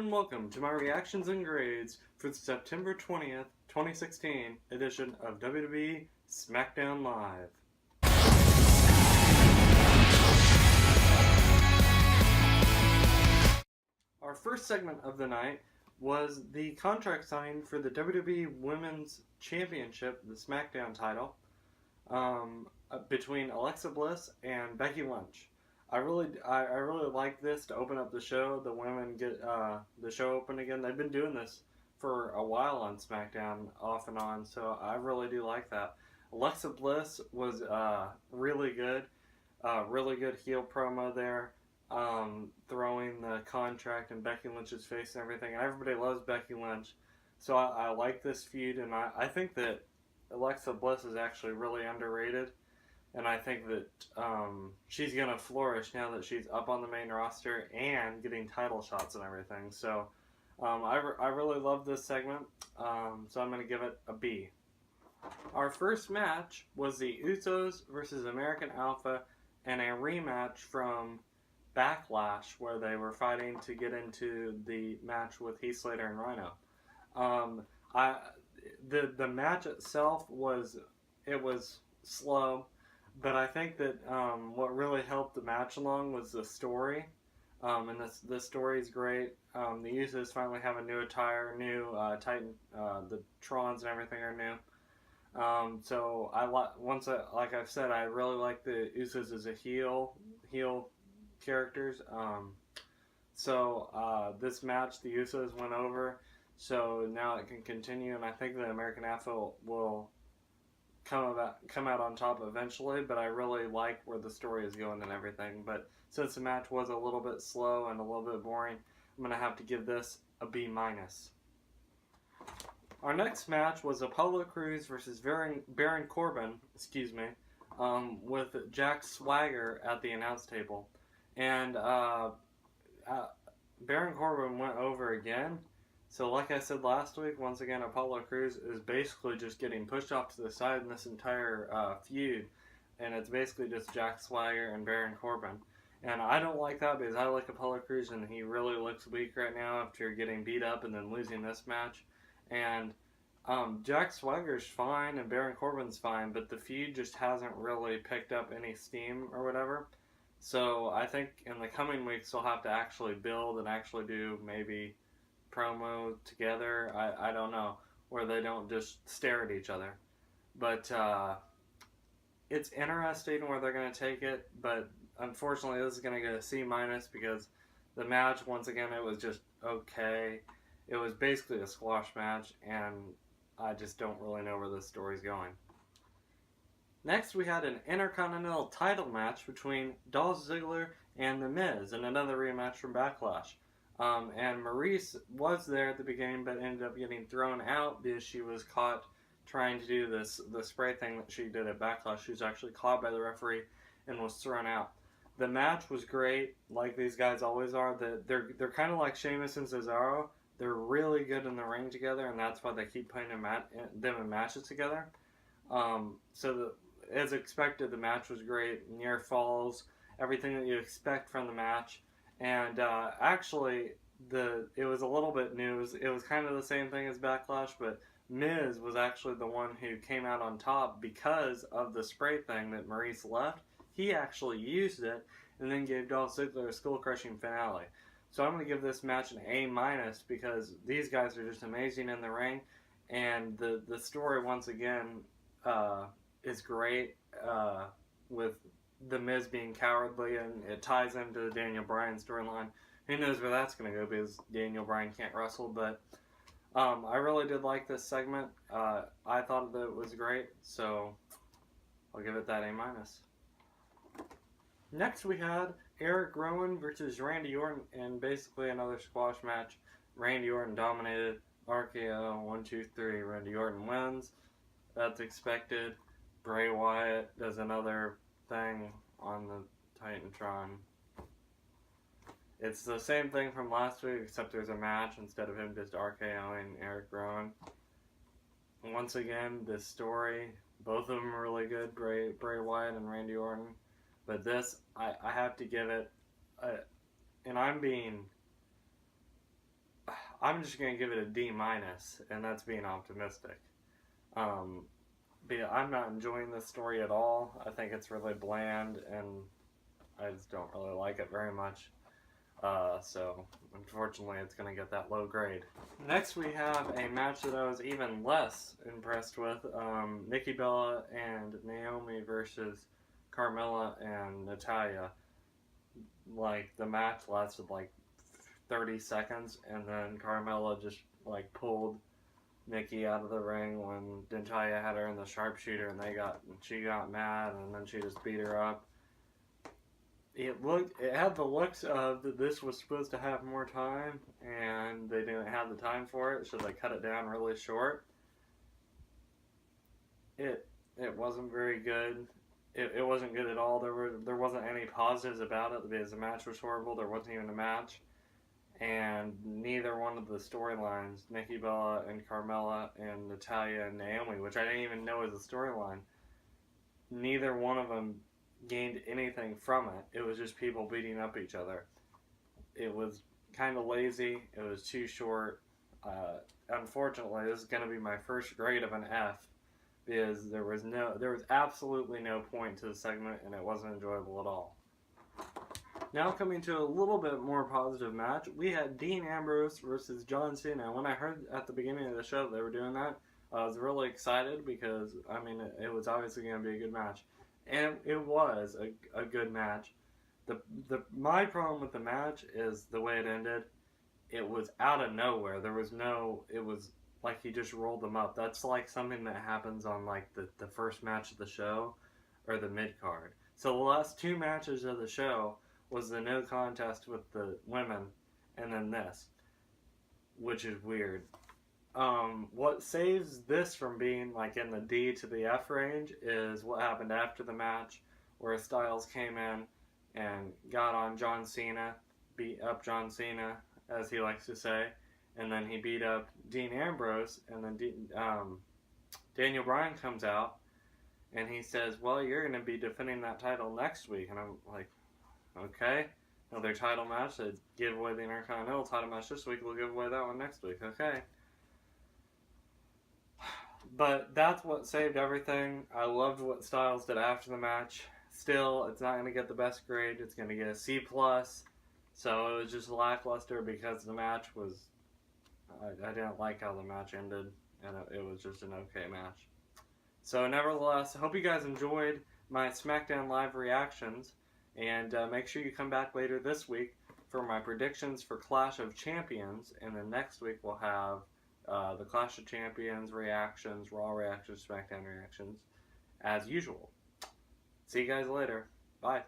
and welcome to my reactions and grades for the September 20th, 2016 edition of WWE Smackdown Live. Our first segment of the night was the contract signing for the WWE Women's Championship, the Smackdown title, between Alexa Bliss and Becky Lynch. I really like this to open up the show. The women get the show open again. They've been doing this for a while on SmackDown, off and on, so I really do like that. Alexa Bliss was really good heel promo there, throwing the contract in Becky Lynch's face and everything. Everybody loves Becky Lynch, so I like this feud, and I think that Alexa Bliss is actually really underrated. And I think that she's going to flourish now that she's up on the main roster and getting title shots and everything. So I really love this segment, so I'm going to give it a B. Our first match was the Usos versus American Alpha and a rematch from Backlash, where they were fighting to get into the match with Heath Slater and Rhino. The match itself was slow. But I think that what really helped the match along was the story, and the story is great. The Usos finally have a new attire, new Titan, the Trons and everything are new. So like I've said, I really like the Usos as a heel characters. This match, the Usos went over, so now it can continue, and I think the American Alpha will come out on top eventually, but I really like where the story is going and everything. But since the match was a little bit slow and a little bit boring, I'm going to have to give this a B-. Our next match was Apollo Crews versus Baron Corbin, with Jack Swagger at the announce table. And Baron Corbin went over again. So like I said last week, once again, Apollo Crews is basically just getting pushed off to the side in this entire feud. And it's basically just Jack Swagger and Baron Corbin. And I don't like that because I like Apollo Crews and he really looks weak right now after getting beat up and then losing this match. And Jack Swagger's fine and Baron Corbin's fine, but the feud just hasn't really picked up any steam or whatever. So I think in the coming weeks they'll have to actually build and actually do maybe promo together. I don't know, where they don't just stare at each other. But it's interesting where they're going to take it, but unfortunately this is going to get a C- because the match, once again, it was just okay. It was basically a squash match, and I just don't really know where this story's going. Next, we had an Intercontinental title match between Dolph Ziggler and The Miz, and another rematch from Backlash. And Maurice was there at the beginning, but ended up getting thrown out because she was caught trying to do the spray thing that she did at Backlash. She was actually caught by the referee and was thrown out. The match was great, like these guys always are. They're kind of like Sheamus and Cesaro. They're really good in the ring together, and that's why they keep putting them in matches together. As expected, the match was great. Near falls, everything that you expect from the match. And actually, it was a little bit new. It was kind of the same thing as Backlash, but Miz was actually the one who came out on top because of the spray thing that Maurice left. He actually used it and then gave Dolph Ziggler a skull-crushing finale. So I'm going to give this match an A- because these guys are just amazing in the ring, and the story, once again, is great, with The Miz being cowardly, and it ties into the Daniel Bryan storyline. Who knows where that's going to go, because Daniel Bryan can't wrestle, but I really did like this segment. I thought that it was great, so I'll give it that A-. Next we had Eric Rowan versus Randy Orton in basically another squash match. Randy Orton dominated. RKO, 1, 2, 3. Randy Orton wins. That's expected. Bray Wyatt does another thing on the Titantron. It's the same thing from last week, except there's a match instead of him just RKOing Eric Rowan. Once again, this story, both of them are really good, Bray Wyatt and Randy Orton. But this, I have to give it, and I'm being I'm just going to give it a D-, and that's being optimistic. But yeah, I'm not enjoying this story at all. I think it's really bland, and I just don't really like it very much. So, unfortunately, it's going to get that low grade. Next, we have a match that I was even less impressed with. Nikki Bella and Naomi versus Carmella and Natalya. Like, the match lasted like 30 seconds, and then Carmella just like pulled Nikki out of the ring when Natalya had her in the sharpshooter, and she got mad, and then she just beat her up. It had the looks of that this was supposed to have more time, and they didn't have the time for it, so they cut it down really short. It wasn't very good. It wasn't good at all. There wasn't any positives about it because the match was horrible. There wasn't even a match. And neither one of the storylines, Nikki Bella and Carmella and Natalya and Naomi, which I didn't even know was a storyline, neither one of them gained anything from it. It was just people beating up each other. It was kind of lazy. It was too short. Unfortunately, this is going to be my first grade of an F because there was absolutely no point to the segment, and it wasn't enjoyable at all. Now coming to a little bit more positive match, we had Dean Ambrose versus John Cena. When I heard at the beginning of the show they were doing that, I was really excited because, I mean, it was obviously going to be a good match. And it was a good match. My problem with the match is the way it ended. It was out of nowhere. It was like he just rolled them up. That's like something that happens on like the first match of the show or the mid-card. So the last two matches of the show was the no contest with the women, and then this, which is weird. What saves this from being like in the D to the F range is what happened after the match, where Styles came in and got on John Cena, beat up John Cena, as he likes to say, and then he beat up Dean Ambrose, and then Daniel Bryan comes out, and he says, well, you're going to be defending that title next week, and I'm like, okay, another title match. They give away the Intercontinental title match this week. We'll give away that one next week. Okay. But that's what saved everything. I loved what Styles did after the match. Still, it's not going to get the best grade. It's going to get a C+. So it was just lackluster because the match was... I didn't like how the match ended. And it was just an okay match. So nevertheless, I hope you guys enjoyed my SmackDown Live reactions. And make sure you come back later this week for my predictions for Clash of Champions. And then next week we'll have the Clash of Champions reactions, Raw reactions, SmackDown reactions, as usual. See you guys later. Bye.